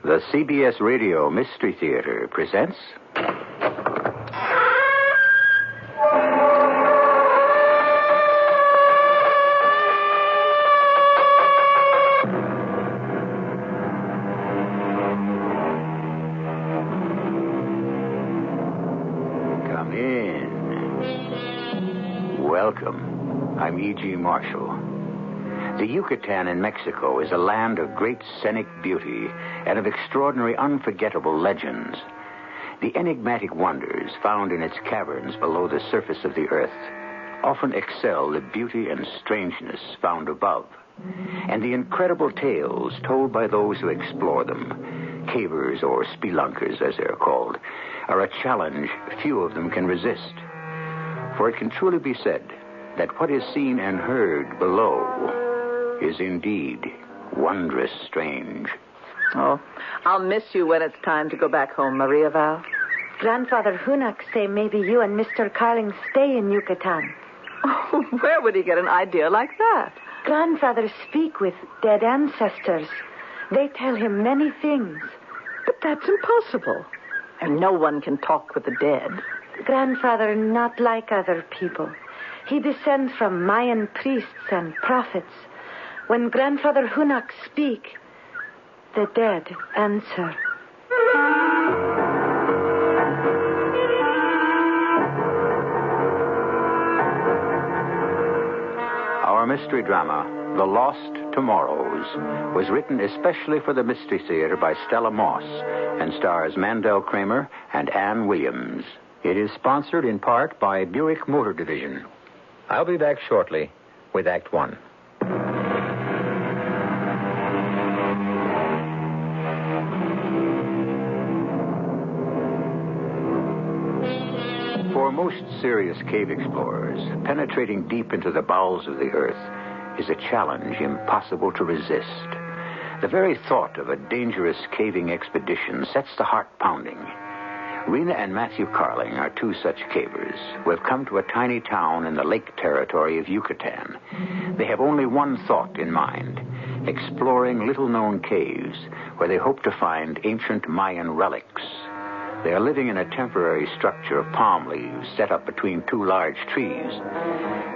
The CBS Radio Mystery Theater presents... Come in. Welcome. I'm E.G. Marshall. The Yucatan in Mexico is a land of great scenic beauty and of extraordinary, unforgettable legends. The enigmatic wonders found in its caverns below the surface of the earth often excel the beauty and strangeness found above. And the incredible tales told by those who explore them, cavers or spelunkers as they're called, are a challenge few of them can resist. For it can truly be said that what is seen and heard below is indeed wondrous strange. Oh, I'll miss you when it's time to go back home, Maria Val. Grandfather Hunak say maybe you and Mr. Carling stay in Yucatan. Oh, where would he get an idea like that? Grandfather speak with dead ancestors. They tell him many things. But that's impossible. And no one can talk with the dead. Grandfather not like other people. He descends from Mayan priests and prophets. When Grandfather Hunak speak, the dead answer. Our mystery drama, The Lost Tomorrows, was written especially for the Mystery Theater by Stella Moss and stars Mandel Kramer and Ann Williams. It is sponsored in part by Buick Motor Division. I'll be back shortly with Act One. For most serious cave explorers, penetrating deep into the bowels of the earth is a challenge impossible to resist. The very thought of a dangerous caving expedition sets the heart pounding. Rena and Matthew Carling are two such cavers who have come to a tiny town in the lake territory of Yucatan. They have only one thought in mind: exploring little-known caves where they hope to find ancient Mayan relics. They are living in a temporary structure of palm leaves set up between two large trees.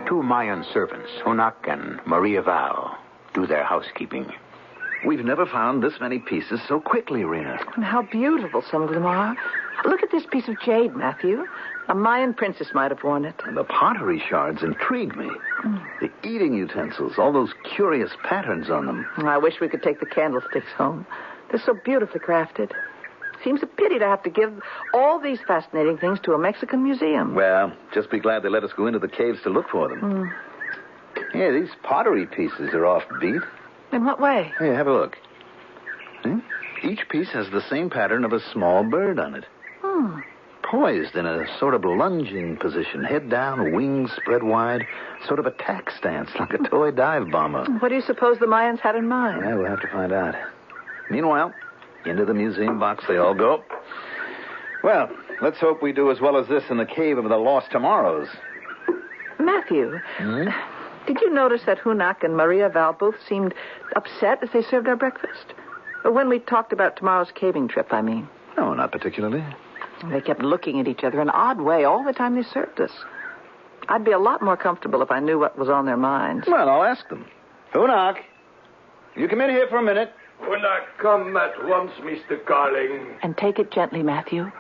Two Mayan servants, Hunak and Maria Val, do their housekeeping. We've never found this many pieces so quickly, Rena. And how beautiful some of them are. Look at this piece of jade, Matthew. A Mayan princess might have worn it. And the pottery shards intrigue me. The eating utensils, all those curious patterns on them. I wish we could take the candlesticks home. They're so beautifully crafted. Seems a pity to have to give all these fascinating things to a Mexican museum. Well, just be glad they let us go into the caves to look for them. Yeah, these pottery pieces are offbeat. In what way? Hey, have a look. Each piece has the same pattern of a small bird on it. Poised in a sort of lunging position, head down, wings spread wide, sort of a tack stance, like a toy dive bomber. What do you suppose the Mayans had in mind? Yeah, we'll have to find out. Meanwhile, into the museum box they all go. Well, let's hope we do as well as this in the Cave of the Lost Tomorrows. Matthew, did you notice that Hunak and Maria Val both seemed upset as they served our breakfast? When we talked about tomorrow's caving trip, I mean. No, not particularly. They kept looking at each other in an odd way all the time they served us. I'd be a lot more comfortable if I knew what was on their minds. Well, I'll ask them. Hunak, you come in here for a minute. Hunak, come at once, Mr. Carling. And take it gently, Matthew.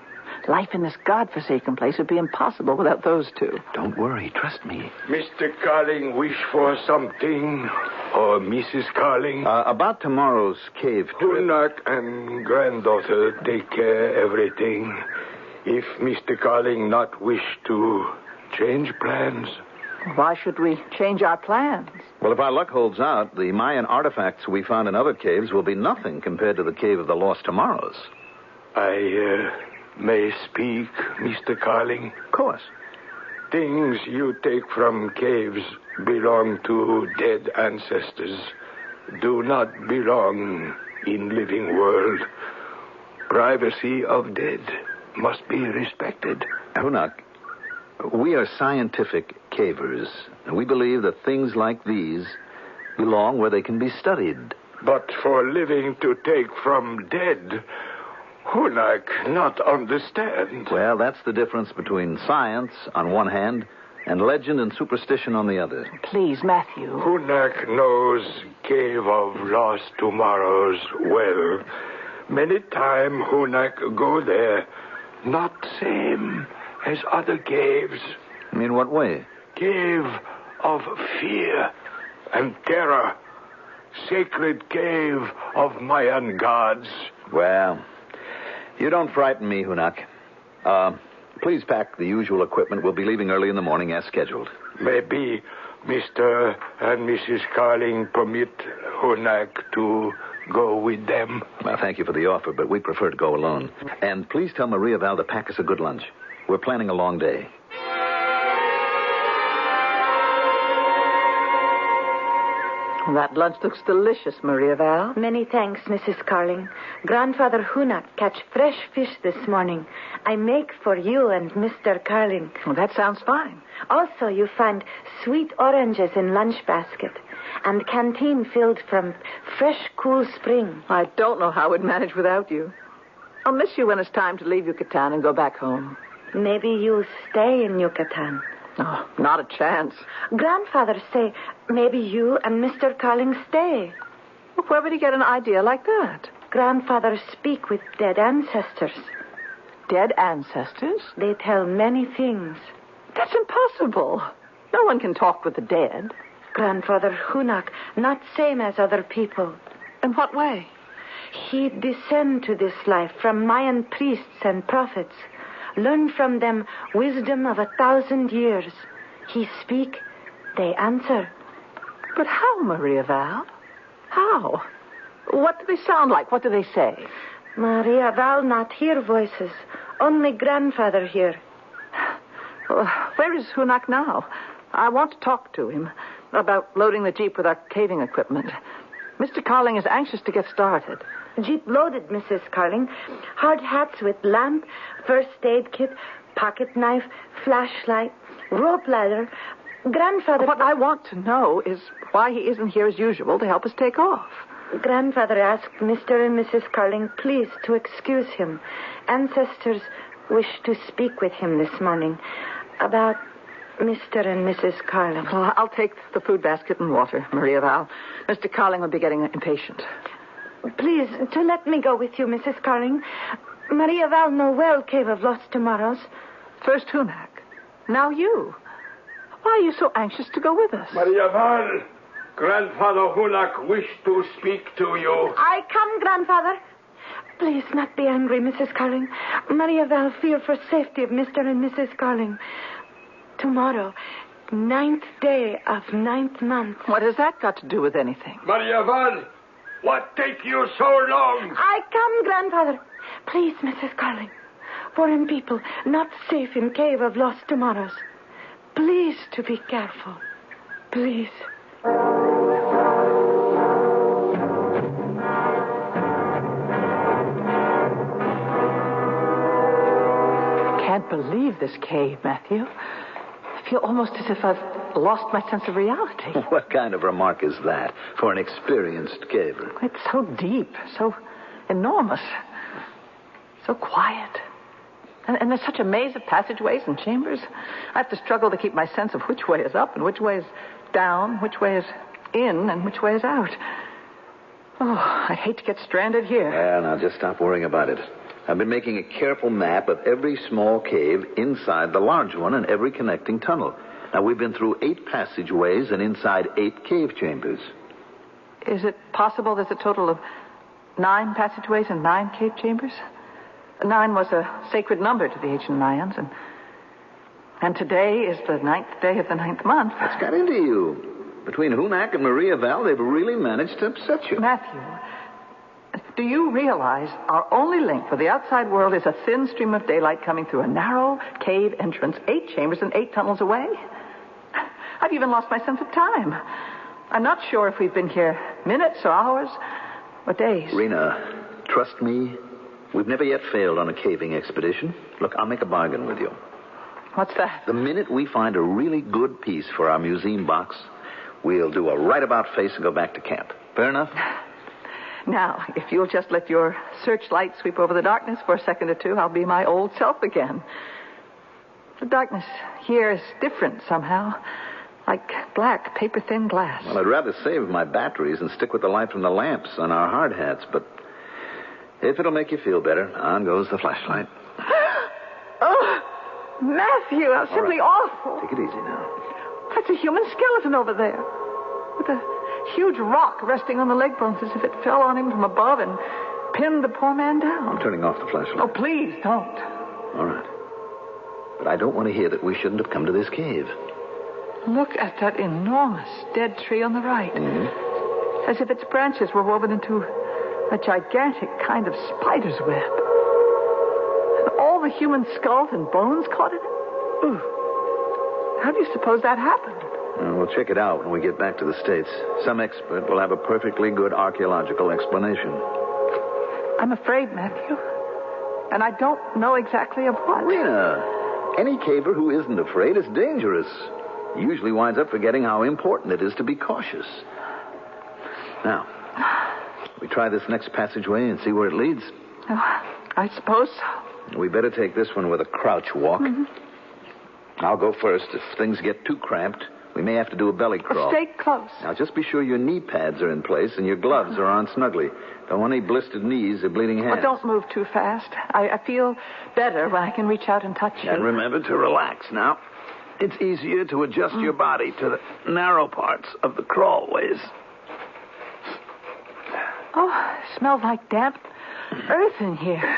Life in this godforsaken place would be impossible without those two. Don't worry, trust me. Mr. Carling wish for something? Or Mrs. Carling? About tomorrow's cave trip. Hunak and granddaughter take care everything. If Mr. Carling not wish to change plans. Why should we change our plans? Well, if our luck holds out, the Mayan artifacts we found in other caves will be nothing compared to the Cave of the Lost Tomorrows. I may speak, Mr. Carling? Of course. Things you take from caves belong to dead ancestors. Do not belong in living world. Privacy of dead must be respected. Hunak, we are scientific cavers, and we believe that things like these belong where they can be studied But for living to take from dead, Hunak not understand. Well, that's the difference between science on one hand and legend and superstition on the other. Please, Matthew. Hunak knows Cave of Lost Tomorrows well. Many time Hunak go there, not same as other caves. In what way? Cave of fear and terror. Sacred cave of Mayan gods. Well, you don't frighten me, Hunak. Please pack the usual equipment. We'll be leaving early in the morning as scheduled. Maybe Mr. and Mrs. Carling permit Hunak to go with them. Well, thank you for the offer, but we prefer to go alone. And please tell Maria Val to pack us a good lunch. We're planning a long day. That lunch looks delicious, Maria Val. Many thanks, Mrs. Carling. Grandfather Hunak catch fresh fish this morning. I make for you and Mr. Carling. Well, that sounds fine. Also, you find sweet oranges in lunch basket and canteen filled from fresh, cool spring. I don't know how we'd manage without you. I'll miss you when it's time to leave Yucatan and go back home. Maybe you'll stay in Yucatan. Oh, not a chance. Grandfather say maybe you and Mr. Carling stay. Well, where would he get an idea like that? Grandfather speak with dead ancestors. Dead ancestors? They tell many things. That's impossible. No one can talk with the dead. Grandfather Hunak, not same as other people. In what way? He descend to this life from Mayan priests and prophets. Learn from them wisdom of 1,000 years. He speak, they answer. But how, Maria Val? How? What do they sound like? What do they say? Maria Val not hear voices. Only grandfather hear. Where is Hunak now? I want to talk to him about loading the Jeep with our caving equipment. Mr. Carling is anxious to get started. Jeep loaded, Mrs. Carling. Hard hats with lamp, first aid kit, pocket knife, flashlight, rope ladder. Grandfather... What I want to know is why he isn't here as usual to help us take off. Grandfather asked Mr. and Mrs. Carling please to excuse him. Ancestors wish to speak with him this morning about Mr. and Mrs. Carling. Well, I'll take the food basket and water, Maria Val. Mr. Carling will be getting impatient. Please, to let me go with you, Mrs. Carling. Maria Val know well Cave of Lost Tomorrows. First Hunak. Now you. Why are you so anxious to go with us? Maria Val, Grandfather Hunak wish to speak to you. I come, Grandfather. Please not be angry, Mrs. Carling. Maria Val fear for safety of Mr. and Mrs. Carling. Tomorrow, 9th day of 9th month. What has that got to do with anything? Maria Val, what take you so long? I come, Grandfather. Please, Mrs. Carling. Foreign people not safe in Cave of Lost Tomorrows. Please to be careful. Please. Can't believe this cave, Matthew. I feel almost as if I've lost my sense of reality. What kind of remark is that for an experienced caver? It's so deep, so enormous, so quiet. And there's such a maze of passageways and chambers. I have to struggle to keep my sense of which way is up and which way is down, which way is in and which way is out. Oh, I hate to get stranded here. Well, now just stop worrying about it. I've been making a careful map of every small cave inside the large one and every connecting tunnel. Now, we've been through 8 passageways and inside 8 cave chambers. Is it possible there's a total of 9 passageways and 9 cave chambers? 9 was a sacred number to the ancient Mayans, and today is the 9th day of the 9th month. What's got into you? Between Hunak and Maria Val, they've really managed to upset you. Matthew, do you realize our only link with the outside world is a thin stream of daylight coming through a narrow cave entrance 8 chambers and 8 tunnels away? I've even lost my sense of time. I'm not sure if we've been here minutes or hours or days. Rena, trust me, we've never yet failed on a caving expedition. Look, I'll make a bargain with you. What's that? The minute we find a really good piece for our museum box, we'll do a right-about face and go back to camp. Fair enough? Now, if you'll just let your searchlight sweep over the darkness for a second or two, I'll be my old self again. The darkness here is different somehow. Like black, paper-thin glass. Well, I'd rather save my batteries and stick with the light from the lamps on our hard hats, but if it'll make you feel better, on goes the flashlight. Oh, Matthew, that's simply awful. Take it easy now. That's a human skeleton over there. With a huge rock resting on the leg bones as if it fell on him from above and pinned the poor man down. I'm turning off the flashlight. Oh, please don't. All right. But I don't want to hear that we shouldn't have come to this cave. Look at that enormous dead tree on the right. Mm-hmm. As if its branches were woven into a gigantic kind of spider's web. And all the human skulls and bones caught in it. Ooh. How do you suppose that happened? We'll check it out when we get back to the States. Some expert will have a perfectly good archaeological explanation. I'm afraid, Matthew. And I don't know exactly of what. Rena, any caver who isn't afraid is dangerous. Usually winds up forgetting how important it is to be cautious. Now, we try this next passageway and see where it leads. Oh, I suppose so. We better take this one with a crouch walk. Mm-hmm. I'll go first. If things get too cramped, we may have to do a belly crawl. Stay close. Now, just be sure your knee pads are in place and your gloves are on snugly. Don't want any blistered knees or bleeding hands. Oh, don't move too fast. I feel better when I can reach out and touch you. And remember to relax now. It's easier to adjust your body to the narrow parts of the crawlways. Oh, it smells like damp earth in here.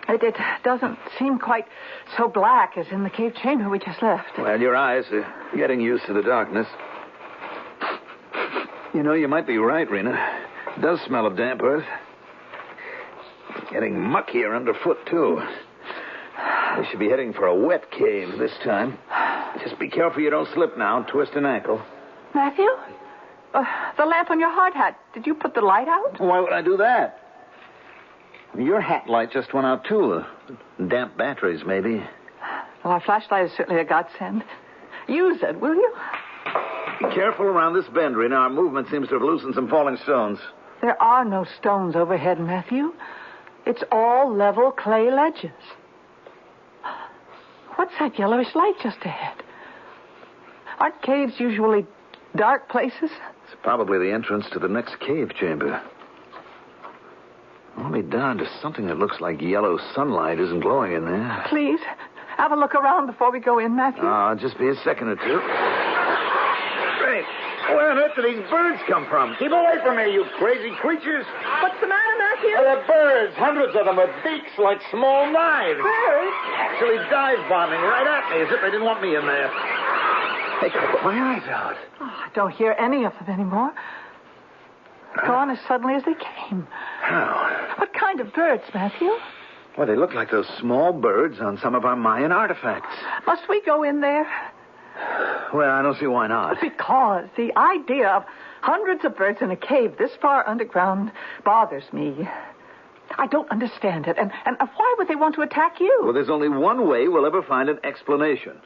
It doesn't seem quite so black as in the cave chamber we just left. Well, your eyes are getting used to the darkness. You know, you might be right, Rena. It does smell of damp earth. Getting muckier underfoot, too. We should be heading for a wet cave this time. Just be careful you don't slip now and twist an ankle. Matthew? The lamp on your hard hat. Did you put the light out? Why would I do that? Your hat light just went out, too. Damp batteries, maybe. Well, our flashlight is certainly a godsend. Use it, will you? Be careful around this bend, Rena. Our movement seems to have loosened some falling stones. There are no stones overhead, Matthew. It's all level clay ledges. What's that yellowish light just ahead? Aren't caves usually dark places? It's probably the entrance to the next cave chamber. Only darned if something that looks like yellow sunlight isn't glowing in there. Please, have a look around before we go in, Matthew. Just be a second or two. Great. Where on earth do these birds come from? Keep away from me, you crazy creatures. What's the matter, Matthew? They're birds, hundreds of them with beaks like small knives. Birds? Actually dive-bombing right at me as if they didn't want me in there. Hey, can I put my eyes out? Oh, I don't hear any of them anymore. Gone as suddenly as they came. How? What kind of birds, Matthew? Well, they look like those small birds on some of our Mayan artifacts. Must we go in there? Well, I don't see why not. Because the idea of hundreds of birds in a cave this far underground bothers me. I don't understand it. And why would they want to attack you? Well, there's only one way we'll ever find an explanation.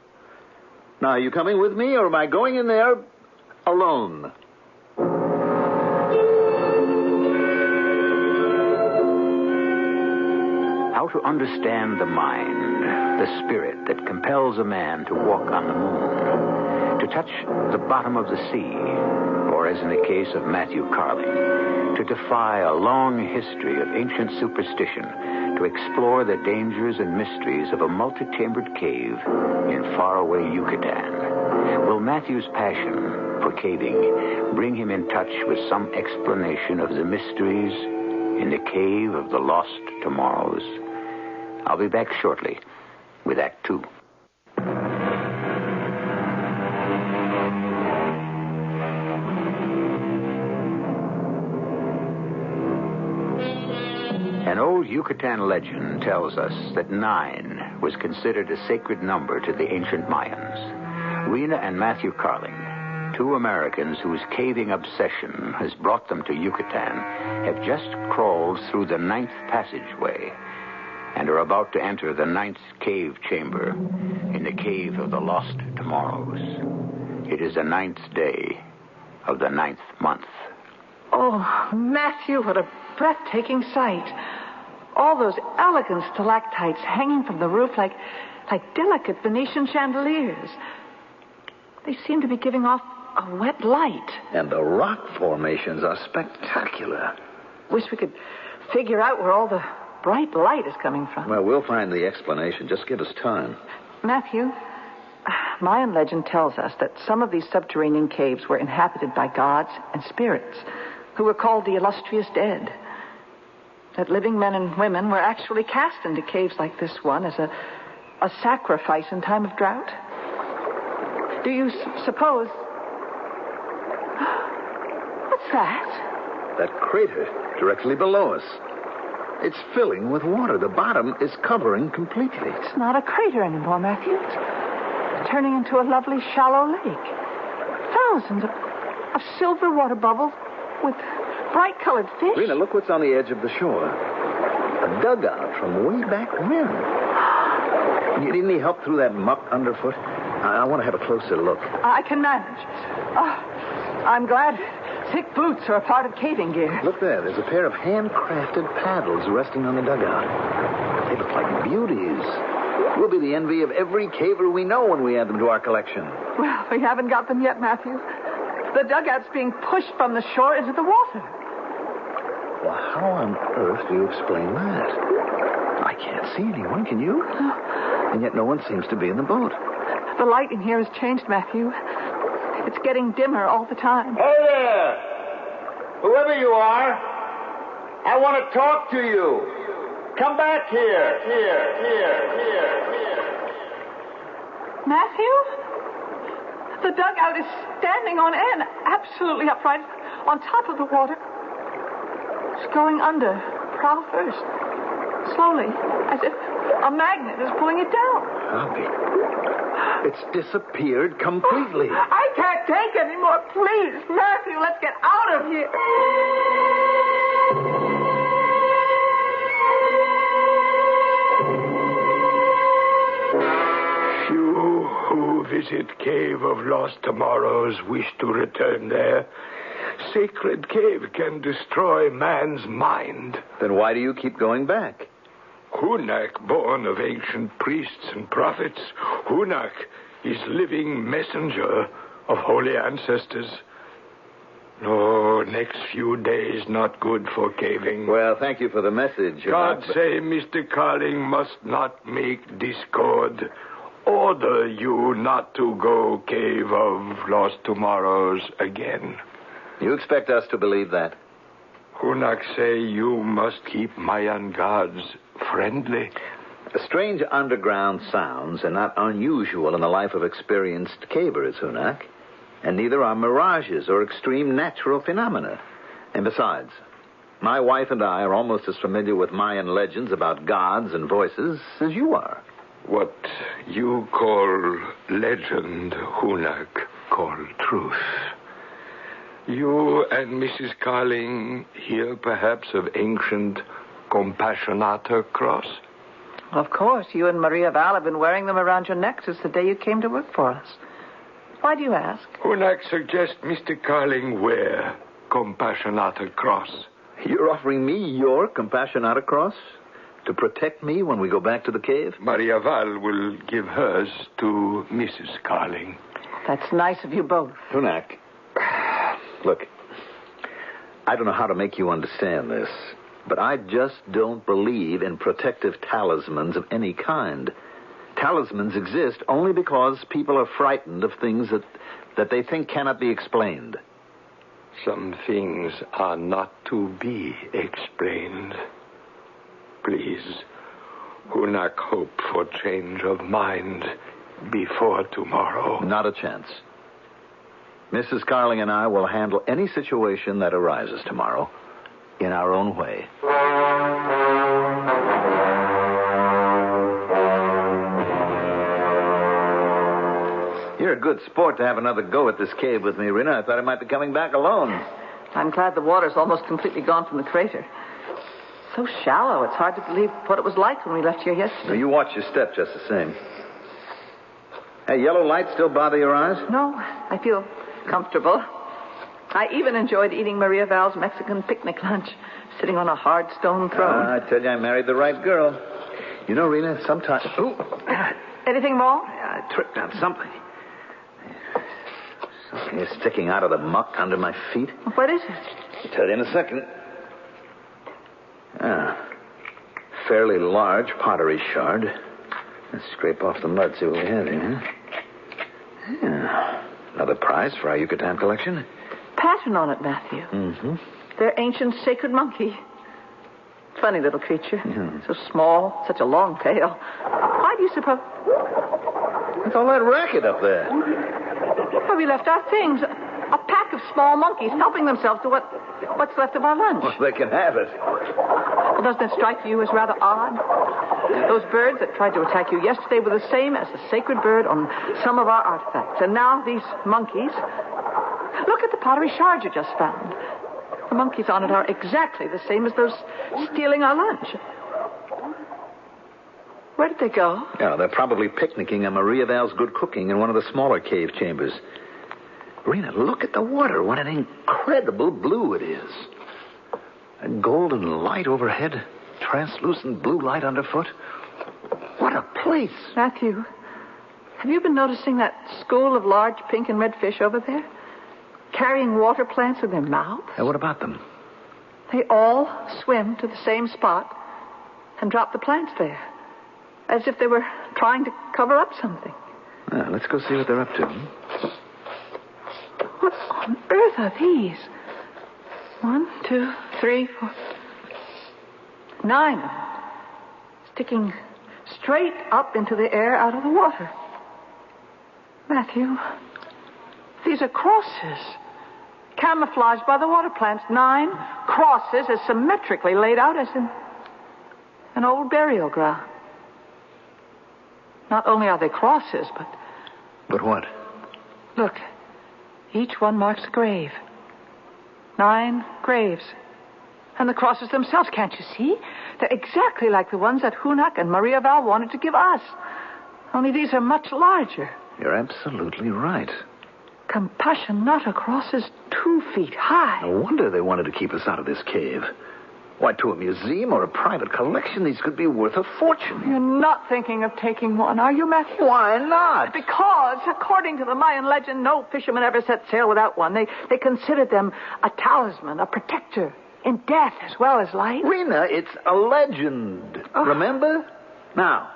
Now, are you coming with me, or am I going in there alone? How to understand the mind, the spirit that compels a man to walk on the moon, to touch the bottom of the sea, or as in the case of Matthew Carling, to defy a long history of ancient superstition, to explore the dangers and mysteries of a multi-chambered cave in faraway Yucatan. Will Matthew's passion for caving bring him in touch with some explanation of the mysteries in the cave of the lost tomorrows? I'll be back shortly with Act 2. An old Yucatan legend tells us that 9 was considered a sacred number to the ancient Mayans. Rena and Matthew Carling, 2 Americans whose caving obsession has brought them to Yucatan, have just crawled through the 9th passageway and are about to enter the 9th cave chamber in the cave of the lost tomorrows. It is the 9th day of the 9th month. Oh, Matthew, what a breathtaking sight. All those elegant stalactites hanging from the roof like delicate Venetian chandeliers. They seem to be giving off a wet light. And the rock formations are spectacular. Wish we could figure out where all the bright light is coming from. Well, we'll find the explanation. Just give us time. Matthew, Mayan legend tells us that some of these subterranean caves were inhabited by gods and spirits who were called the illustrious dead. That living men and women were actually cast into caves like this one as a sacrifice in time of drought. Do you suppose... What's that? That crater directly below us. It's filling with water. The bottom is covering completely. It's not a crater anymore, Matthew. It's turning into a lovely shallow lake. Thousands of silver water bubbles with bright-colored fish. Rena, look what's on the edge of the shore. A dugout from way back when. You need any help through that muck underfoot? I want to have a closer look. I can manage. I'm glad thick boots are a part of caving gear. Look there. There's a pair of handcrafted paddles resting on the dugout. They look like beauties. We'll be the envy of every caver we know when we add them to our collection. Well, we haven't got them yet, Matthew. The dugout's being pushed from the shore into the water. Well, how on earth do you explain that? I can't see anyone, can you? No. And yet no one seems to be in the boat. The light in here has changed, Matthew. It's getting dimmer all the time. Hey there! Whoever you are, I want to talk to you. Come back here. Here. Matthew? The dugout is standing on end, absolutely upright, on top of the water. It's going under, prow first. Slowly, as if a magnet is pulling it down. Bobby, it's disappeared completely. I can't take any more. Please, Matthew, let's get out of here. Few who visit Cave of Lost Tomorrows wish to return there. Sacred cave can destroy man's mind. Then why do you keep going back? Hunak, born of ancient priests and prophets. Hunak is living messenger of holy ancestors. No, next few days not good for caving. Well, thank you for the message. God say Mr. Carling must not make discord. Order you not to go Cave of Lost Tomorrows again. You expect us to believe that? Hunak say you must keep Mayan gods friendly. Strange underground sounds are not unusual in the life of experienced cavers, Hunak. And neither are mirages or extreme natural phenomena. And besides, my wife and I are almost as familiar with Mayan legends about gods and voices as you are. What you call legend, Hunak call truth. You and Mrs. Carling hear perhaps of ancient Compassionata cross? Of course. You and Maria Val have been wearing them around your neck since the day you came to work for us. Why do you ask? Hunak suggests Mr. Carling wear Compassionata cross. You're offering me your Compassionata cross to protect me when we go back to the cave? Maria Val will give hers to Mrs. Carling. That's nice of you both. Hunak, look, I don't know how to make you understand this, but I just don't believe in protective talismans of any kind. Talismans exist only because people are frightened of things that they think cannot be explained. Some things are not to be explained. Please, Hunak hope for change of mind before tomorrow. Not a chance. Mrs. Carling and I will handle any situation that arises tomorrow in our own way. You're a good sport to have another go at this cave with me, Rena. I thought I might be coming back alone. I'm glad the water's almost completely gone from the crater. So shallow, it's hard to believe what it was like when we left here yesterday. Now, you watch your step just the same. Hey, yellow light still bother your eyes? No, I feel comfortable. I even enjoyed eating Maria Val's Mexican picnic lunch, sitting on a hard stone throne. I tell you, I married the right girl. You know, Rena, sometimes... Oh, Anything wrong? I tripped on something. Something is sticking out of the muck under my feet. What is it? I'll tell you in a second. Fairly large pottery shard. Let's scrape off the mud, see what we have here. Yeah. Another prize for our Yucatan collection. Pattern on it, Matthew. Mm-hmm. Their ancient sacred monkey. Funny little creature. Yeah. So small, such a long tail. Why do you suppose... What's all that racket up there? Well, we left our things. A pack of small monkeys helping themselves to what's left of our lunch. Well, they can have it. Well, doesn't it strike you as rather odd? Those birds that tried to attack you yesterday were the same as the sacred bird on some of our artifacts. And now these monkeys... Look at the pottery shard you just found. The monkeys on it are exactly the same as those stealing our lunch. Where did they go? Yeah, they're probably picnicking on Maria Val's good cooking in one of the smaller cave chambers. Rena, look at the water. What an incredible blue it is. A golden light overhead, translucent blue light underfoot. What a place. Matthew, have you been noticing that school of large pink and red fish over there? Carrying water plants in their mouths? Hey, what about them? They all swim to the same spot and drop the plants there, as if they were trying to cover up something. Well, let's go see what they're up to. What on earth are these? 1, 2, 3, 4... 9 of them. Sticking straight up into the air out of the water. Matthew, these are crosses. Camouflaged by the water plants. 9 crosses as symmetrically laid out as in an old burial ground. Not only are they crosses, but... But what? Look, each one marks a grave. 9 graves. And the crosses themselves, can't you see? They're exactly like the ones that Hunak and Maria Val wanted to give us. Only these are much larger. You're absolutely right. Compassionata crosses 2 feet high. No wonder they wanted to keep us out of this cave. Why, to a museum or a private collection, these could be worth a fortune. You're not thinking of taking one, are you, Matthew? Why not? Because, according to the Mayan legend, no fisherman ever set sail without one. They considered them a talisman, a protector, in death as well as life. Rena, it's a legend. Oh. Remember? Now,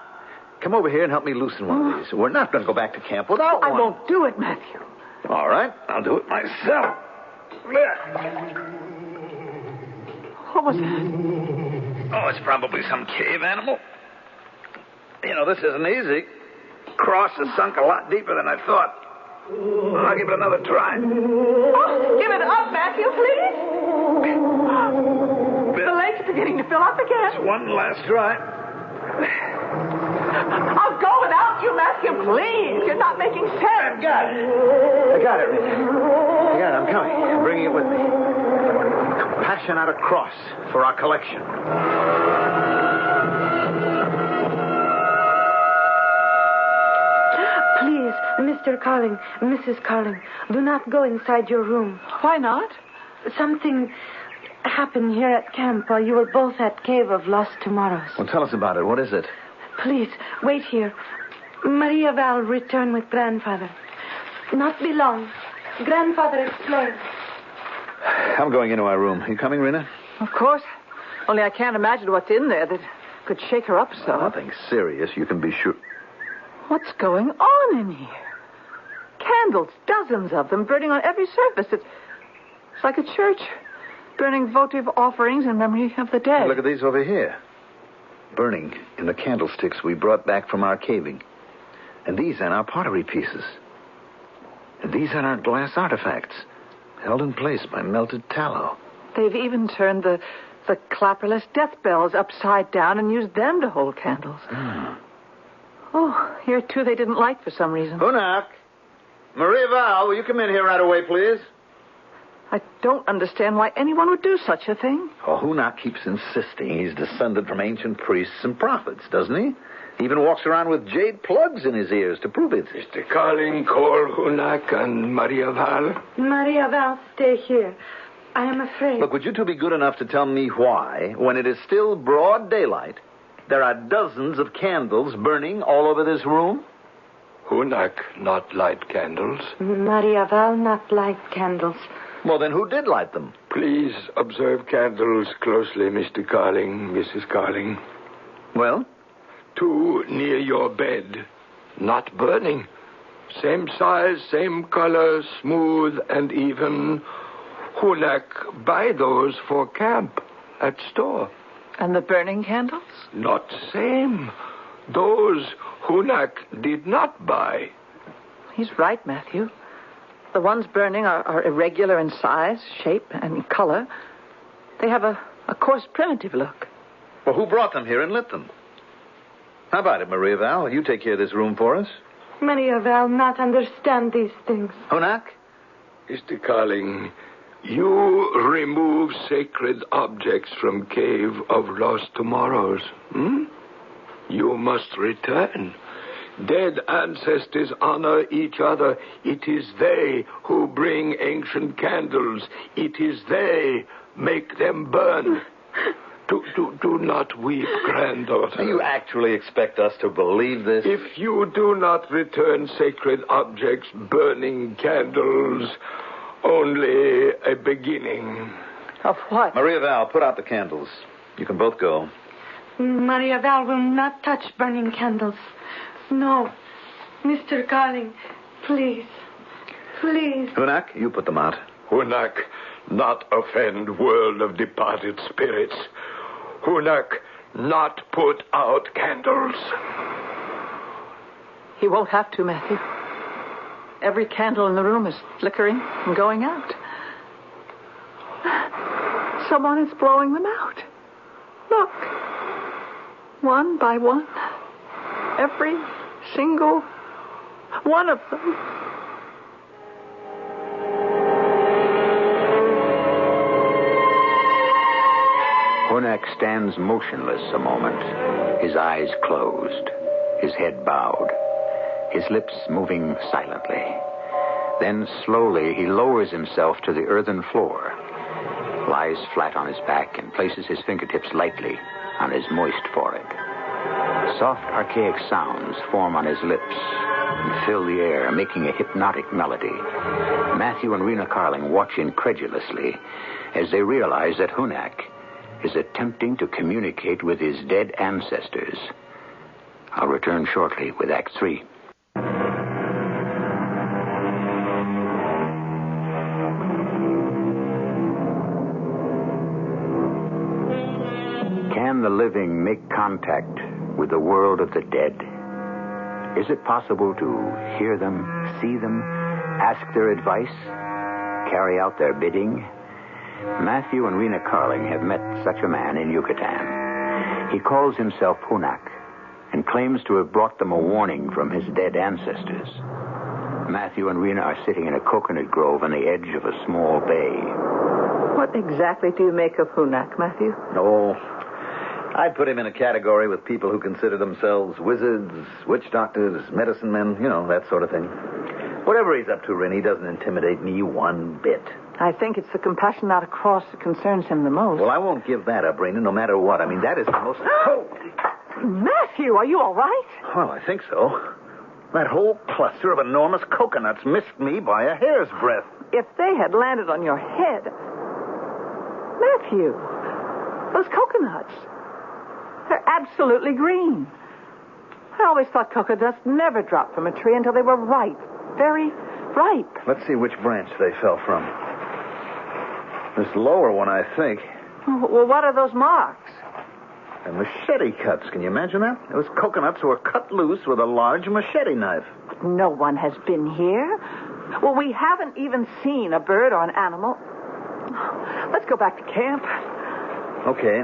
come over here and help me loosen one of these. We're not going to go back to camp without one. I won't do it, Matthew. All right, I'll do it myself. What was that? Oh, it's probably some cave animal. You know, this isn't easy. Cross is sunk a lot deeper than I thought. I'll give it another try. Oh, give it up, Matthew, please. The lake's beginning to fill up again. Just one last try. I'll go without you, Matthew, please. You're not making sense. I got it, Rita. I got it. I'm coming. I'm bringing it with me. Compassionata cross for our collection. Please, Mr. Carling, Mrs. Carling, do not go inside your room. Why not? Something happened here at camp while you were both at Cave of Lost Tomorrows. Well, tell us about it. What is it? Please, wait here. Maria Val returned with Grandfather. Not be long. Grandfather explained. I'm going into our room. You coming, Rena? Of course. Only I can't imagine what's in there that could shake her up so. Nothing serious, you can be sure. What's going on in here? Candles, dozens of them, burning on every surface. It's like a church, burning votive offerings in memory of the dead. Look at these over here. Burning in the candlesticks we brought back from our caving. And these are our pottery pieces. And these are our glass artifacts, held in place by melted tallow. They've even turned the clapperless death bells upside down and used them to hold candles. Oh, here, too, they didn't light for some reason. Hunak! Maria Val, will you come in here right away, please? I don't understand why anyone would do such a thing. Well, Hunak keeps insisting he's descended from ancient priests and prophets, doesn't he? He even walks around with jade plugs in his ears to prove it. Mr. Carling, call Hunak and Maria Val. Maria Val, stay here. I am afraid. Look, would you two be good enough to tell me why, when it is still broad daylight, there are dozens of candles burning all over this room? Hunak not light candles. Maria Val not light candles. Well, then who did light them? Please observe candles closely, Mr. Carling, Mrs. Carling. Well? 2 near your bed. Not burning. Same size, same color, smooth and even. Hunak buy those for camp at store. And the burning candles? Not same. Those Hunak did not buy. He's right, Matthew. The ones burning are irregular in size, shape, and color. They have a coarse, primitive look. Well, who brought them here and lit them? How about it, Maria Val? You take care of this room for us. Maria Val not understand these things. Hunak? Mr. Carling, you remove sacred objects from Cave of Lost Tomorrows. You must return. Dead ancestors honor each other. It is they who bring ancient candles. It is they make them burn. Do not weep, granddaughter. You actually expect us to believe this? If you do not return sacred objects, burning candles, only a beginning. Of what? Maria Val, put out the candles. You can both go. Maria Val will not touch burning candles. No. Mr. Carling, please. Please. Hunak, you put them out. Hunak, not offend world of departed spirits. Hunak, not put out candles. He won't have to, Matthew. Every candle in the room is flickering and going out. Someone is blowing them out. Look. One by one. Every single one of them. Hunak stands motionless a moment, his eyes closed, his head bowed, his lips moving silently. Then slowly he lowers himself to the earthen floor, lies flat on his back, and places his fingertips lightly on his moist forehead. Soft, archaic sounds form on his lips and fill the air, making a hypnotic melody. Matthew and Rena Carling watch incredulously as they realize that Hunak is attempting to communicate with his dead ancestors. I'll return shortly with Act 3. Can the living make contact with the world of the dead? Is it possible to hear them, see them, ask their advice, carry out their bidding? Matthew and Rena Carling have met such a man in Yucatan. He calls himself Hunak and claims to have brought them a warning from his dead ancestors. Matthew and Rena are sitting in a coconut grove on the edge of a small bay. What exactly do you make of Hunak, Matthew? Oh, I'd put him in a category with people who consider themselves wizards, witch doctors, medicine men, that sort of thing. Whatever he's up to, Ren, he doesn't intimidate me one bit. I think it's the compassion not a cross that concerns him the most. Well, I won't give that up, Rena, no matter what. I mean, that is the most... Matthew, are you all right? Well, I think so. That whole cluster of enormous coconuts missed me by a hair's breadth. If they had landed on your head... Matthew, those coconuts, they're absolutely green. I always thought coconuts never dropped from a tree until they were ripe, very ripe. Let's see which branch they fell from. This lower one, I think. Well, what are those marks? They're machete cuts. Can you imagine that? Those coconuts were cut loose with a large machete knife. No one has been here. Well, we haven't even seen a bird or an animal. Let's go back to camp. Okay.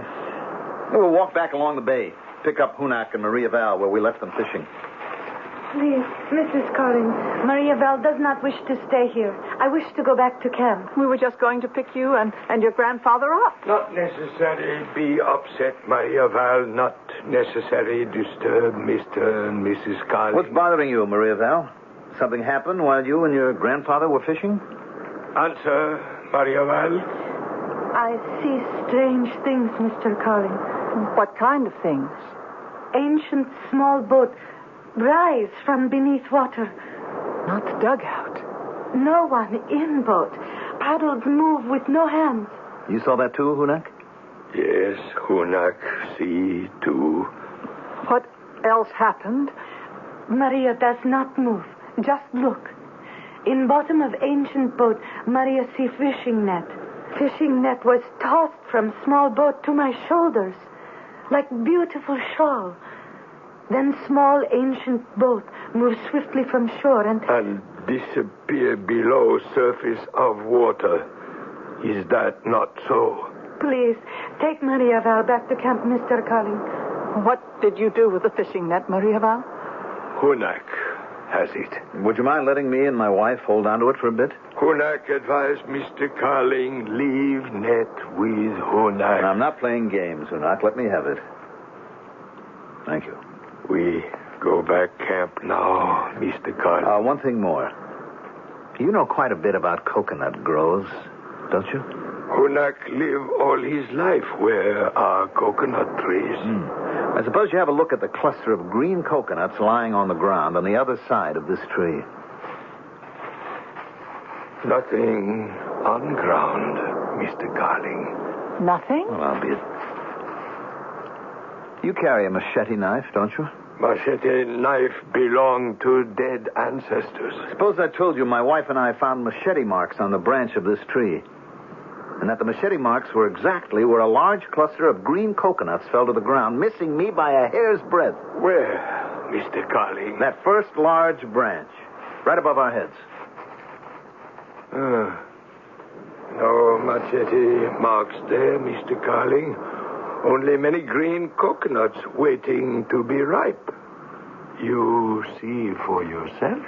We'll walk back along the bay. Pick up Hunak and Maria Val where we left them fishing. Please, Mrs. Collins, Maria Val does not wish to stay here. I wish to go back to camp. We were just going to pick you and your grandfather up. Not necessary be upset, Maria Val. Not necessary disturb Mr. and Mrs. Collins. What's bothering you, Maria Val? Something happened while you and your grandfather were fishing? Answer, Maria Val. I see strange things, Mr. Collins. What kind of things? Ancient small boat rise from beneath water. Not the dugout. No one in boat. Paddles move with no hands. You saw that too, Hunak? Yes, Hunak, see, too. What else happened? Maria does not move. Just look. In bottom of ancient boat, Maria see fishing net. Fishing net was tossed from small boat to my shoulders, like beautiful shawl. Then small ancient boat moves swiftly from shore and disappear below surface of water. Is that not so? Please, take Maria Val back to camp, Mr. Collins. What did you do with the fishing net, Maria Val? Hunak has it. Would you mind letting me and my wife hold on to it for a bit? Hunak advised Mr. Carling leave net with Hunak. I'm not playing games, Hunak. Let me have it. Thank you. We go back camp now, Mr. Carling. One thing more. You know quite a bit about coconut groves, don't you? Hunak lived all his life where are coconut trees. I suppose you have a look at the cluster of green coconuts lying on the ground on the other side of this tree. Nothing on ground, Mr. Carling. Nothing? Well, I'll be it. You carry a machete knife, don't you? Machete knife belong to dead ancestors. Suppose I told you my wife and I found machete marks on the branch of this tree. And that the machete marks were exactly where a large cluster of green coconuts fell to the ground, missing me by a hair's breadth. Where, Mr. Carling? That first large branch, right above our heads. No machete marks there, Mr. Carling. Only many green coconuts waiting to be ripe. You see for yourself.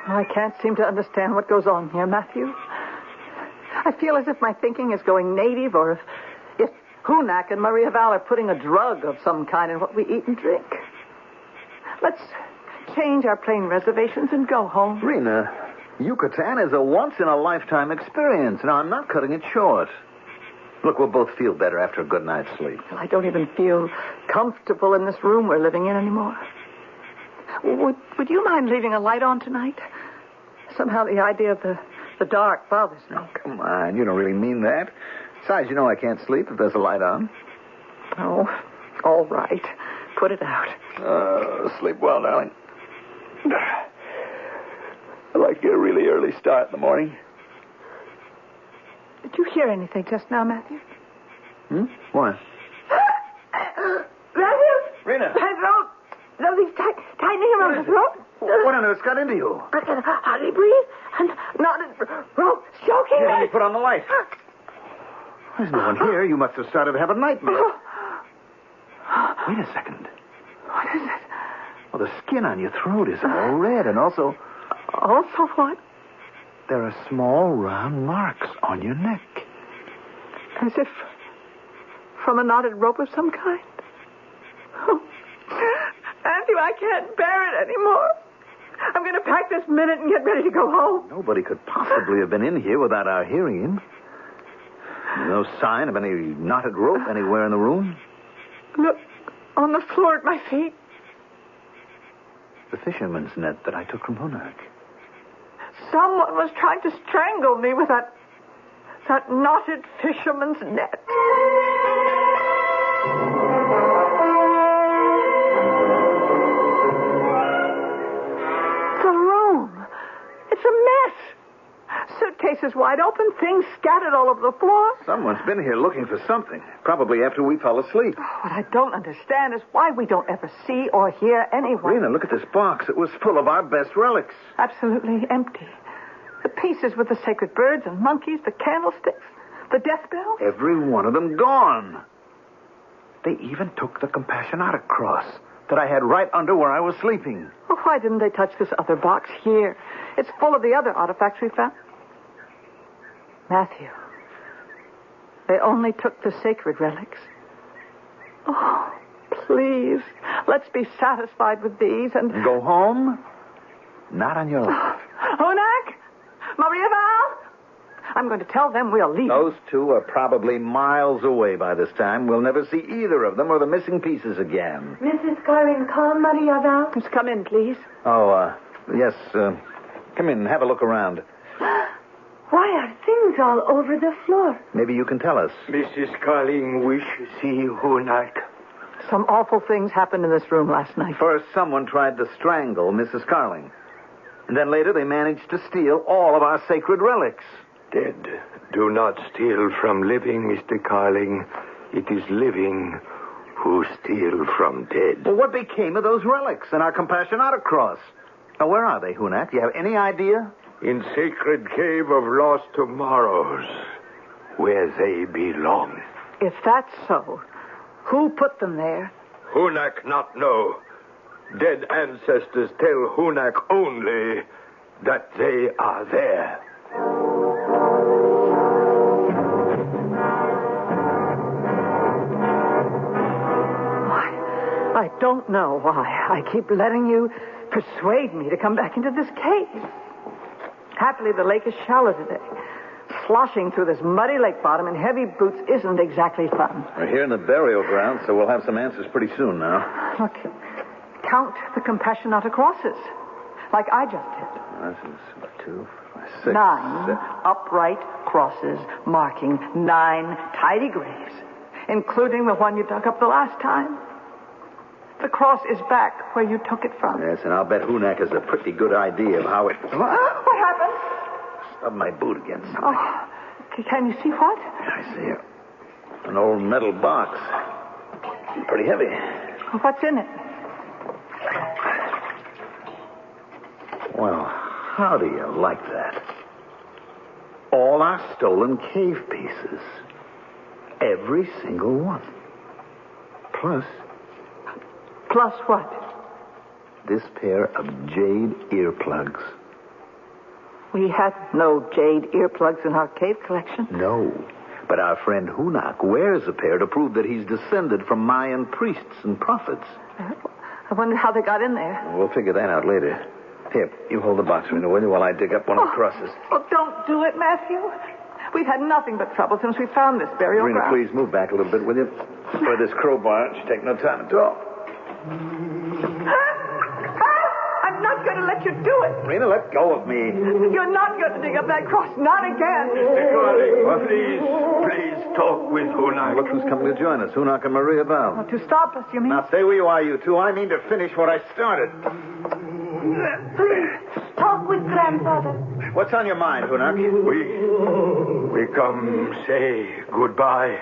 I can't seem to understand what goes on here, Matthew. I feel as if my thinking is going native, or if Hunak and Maria Val are putting a drug of some kind in what we eat and drink. Let's change our plane reservations and go home. Rena, Yucatan is a once-in-a-lifetime experience. Now, I'm not cutting it short. Look, we'll both feel better after a good night's sleep. Well, I don't even feel comfortable in this room we're living in anymore. Would you mind leaving a light on tonight? Somehow the idea of the dark bothers me. Oh, come on. You don't really mean that. Besides, you know I can't sleep if there's a light on. Oh, all right. Put it out. Sleep well, darling. I'd like to get a really early start in the morning. Did you hear anything just now, Matthew? What? Matthew! Rena! My throat! Something's tightening around the throat. What on earth's got into you? I can hardly breathe. And knotted rope choking Yeah, me. you put on the light. There's no one here. You must have started to have a nightmare. Wait a second. What is it? Well, the skin on your throat is all red, and also Also what? there are small round marks on your neck. As if from a knotted rope of some kind. Oh. Matthew, I can't bear it anymore. I'm going to pack this minute and get ready to go home. Nobody could possibly have been in here without our hearing him. No sign of any knotted rope anywhere in the room. Look, on the floor at my feet. The fisherman's net that I took from Hunak. Someone was trying to strangle me with that knotted fisherman's net. The room. It's a mess. Suitcases wide open, things scattered all over the floor. Someone's been here looking for something. Probably after we fell asleep. What I don't understand is why we don't ever see or hear anyone. Rena, look at this box. It was full of our best relics. Absolutely empty. The pieces with the sacred birds and monkeys, the candlesticks, the death bell. Every one of them gone. They even took the Compassionata cross that I had right under where I was sleeping. Well, why didn't they touch this other box here? It's full of the other artifacts we found. Matthew, they only took the sacred relics. Oh, please, let's be satisfied with these and... Go home? Not on your life. Hunak? Maria Val? I'm going to tell them we'll leave. Those two are probably miles away by this time. We'll never see either of them or the missing pieces again. Mrs. Carling, call Maria Val. Just come in, please. Oh, yes. Come in and have a look around. Why are things all over the floor? Maybe you can tell us. Mrs. Carling wish to see Hunak. Some awful things happened in this room last night. First, someone tried to strangle Mrs. Carling. And then later, they managed to steal all of our sacred relics. Dead do not steal from living, Mr. Carling. It is living who steal from dead. Well, what became of those relics and our Compassionata cross? Now, where are they, Hunak? Do you have any idea? In sacred cave of lost tomorrows, where they belong. If that's so, who put them there? Hunak not know. Dead ancestors tell Hunak only that they are there. I don't know why I keep letting you persuade me to come back into this cave. Happily, the lake is shallow today. Sloshing through this muddy lake bottom in heavy boots isn't exactly fun. We're here in the burial ground, so we'll have some answers pretty soon now. Look, count the Compassionata crosses, like I just did. This is 2, 5, 6, 9 7. upright crosses marking 9 tidy graves, including the one you dug up the last time. The cross is back where you took it from. Yes, and I'll bet Hunak has a pretty good idea of how it... What happened? Stubbed my boot against something. Oh, can you see what? I see it. An old metal box. Pretty heavy. What's in it? Well, how do you like that? All our stolen cave pieces. Every single one. Plus what? This pair of jade earplugs. We had no jade earplugs in our cave collection. No. But our friend Hunak wears a pair to prove that he's descended from Mayan priests and prophets. I wonder how they got in there. We'll figure that out later. Here, you hold the box, Rena, will you, while I dig up one of the crosses. Oh, don't do it, Matthew. We've had nothing but trouble since we found this burial Rena, ground. please move back a little bit, will you? For this crowbar, it should take no time at all. I'm not going to let you do it. Rena, let go of me. You're not going to dig up that cross. Not again. Mr. Carling, please talk with Hunak. Look who's coming to join us, Hunak and Maria Val. Oh, to stop us, you mean? Now, stay where you are, you two. I mean to finish what I started. Please, talk with grandfather. What's on your mind, Hunak? We come say goodbye.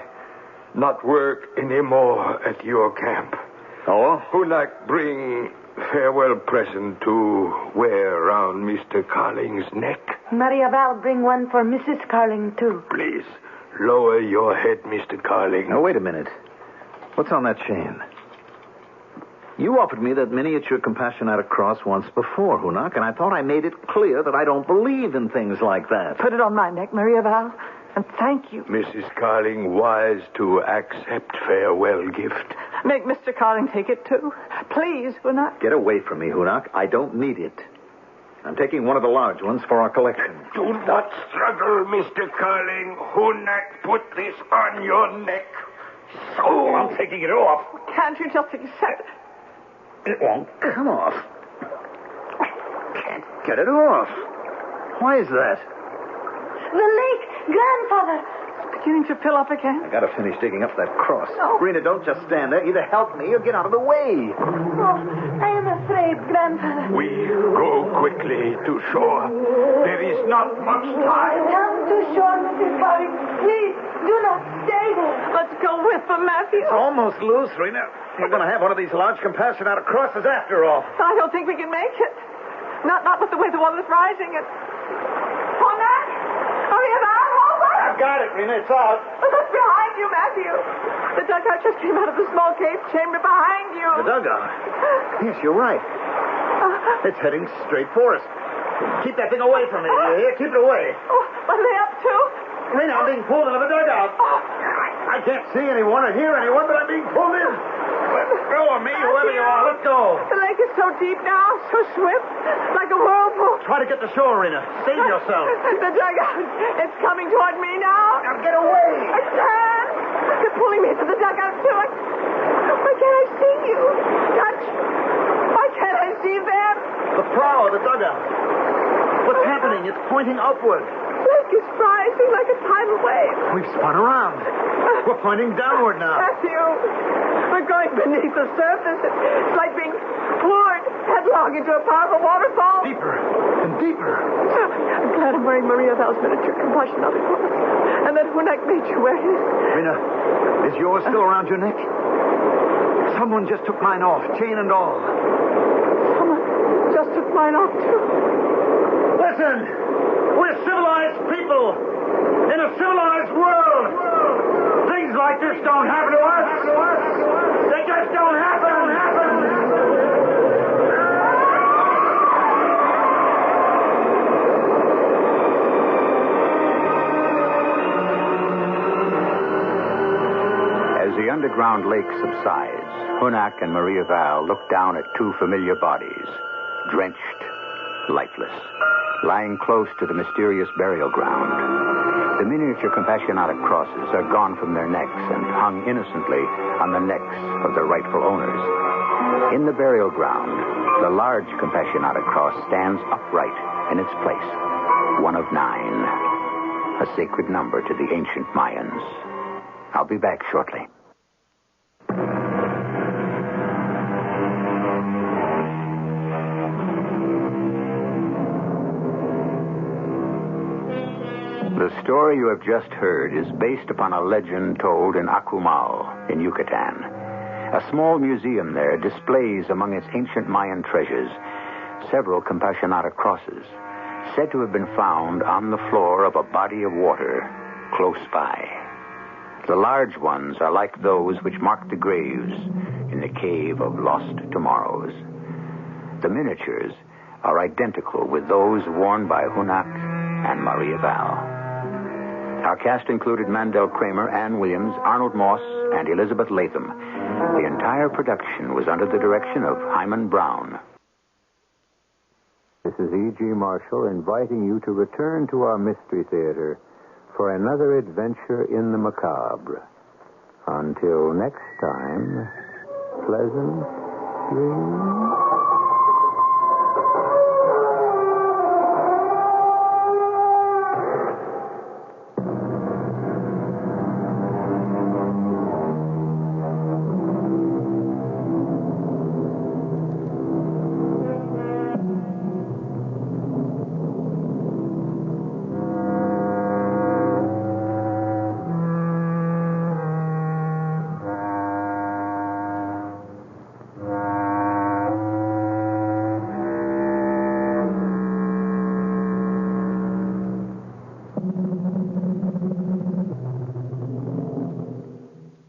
Not work anymore at your camp. Oh? Hunak bring farewell present to wear around Mr. Carling's neck. Maria Val, bring one for Mrs. Carling, too. Please, lower your head, Mr. Carling. Now, wait a minute. What's on that chain? You offered me that miniature Compassionata cross once before, Hunak, and I thought I made it clear that I don't believe in things like that. Put it on my neck, Maria Val, and thank you. Mrs. Carling wise to accept farewell gift. Make Mr. Carling take it, too. Please, Hunak. Get away from me, Hunak. I don't need it. I'm taking one of the large ones for our collection. Do not struggle, Mr. Carling. Hunak put this on your neck. So I'm taking it off. Can't you just accept it? It won't come off. Can't get it off. Why is that? The lake, grandfather. Beginning to fill up again. I gotta finish digging up that cross. No. Rena, don't just stand there. Either help me or get out of the way. Oh, I am afraid, grandfather. we go quickly to shore. There is not much time. Come to shore, Mrs. Carling. Please, do not stay there. Let's go with them, Matthew. It's almost loose, Rena. We're gonna have one of these large Compassionata crosses after all. I don't think we can make it. Not with the way the water's rising. And... Hunak! Maria Val, hold on! I've got it, Rena. It's out. Look behind you, Matthew. The dugout just came out of the small cave chamber behind you. The dugout? Yes, you're right. It's heading straight for us. Keep that thing away from me. You hear? Keep it away. Oh, what are they up to? Rena, I'm being pulled into the dugout. I can't see anyone or hear anyone, but I'm being pulled in. Let go of me, whoever you are. Let's go. The lake is so deep now, so swift, like a whirlpool. Try to get to shore, Rena. Save yourself. The dugout, it's coming toward me now. Now get away. I can't. They're pulling me into the dugout, too. Why can't I see you? Dutch, why can't I see them? The prow of the dugout. What's happening? It's pointing upward. The lake is rising like a tidal wave. We've spun around. We're pointing downward now. Matthew, we're going beneath the surface. It's like being poured headlong into a powerful waterfall. Deeper and deeper. I'm glad I'm wearing Maria Val's miniature combustion oven. And that Hunak made you wear his. Rena, is yours still around your neck? Someone just took mine off, chain and all. Someone just took mine off, too. Listen! We're civilized people in a civilized world. Things like this don't happen to us. They just don't happen. As the underground lake subsides, Hunak and Maria Val look down at two familiar bodies, drenched, lifeless, lying close to the mysterious burial ground. The miniature Compassionata crosses are gone from their necks and hung innocently on the necks of their rightful owners. In the burial ground, the large Compassionata cross stands upright in its place, one of 9, a sacred number to the ancient Mayans. I'll be back shortly. The story you have just heard is based upon a legend told in Akumal, in Yucatan. A small museum there displays among its ancient Mayan treasures several Compassionata crosses, said to have been found on the floor of a body of water close by. The large ones are like those which mark the graves in the Cave of Lost Tomorrows. The miniatures are identical with those worn by Hunak and Maria Val. Our cast included Mandel Kramer, Ann Williams, Arnold Moss, and Elizabeth Latham. The entire production was under the direction of Hyman Brown. This is E.G. Marshall inviting you to return to our Mystery Theater for another adventure in the macabre. Until next time, pleasant dreams.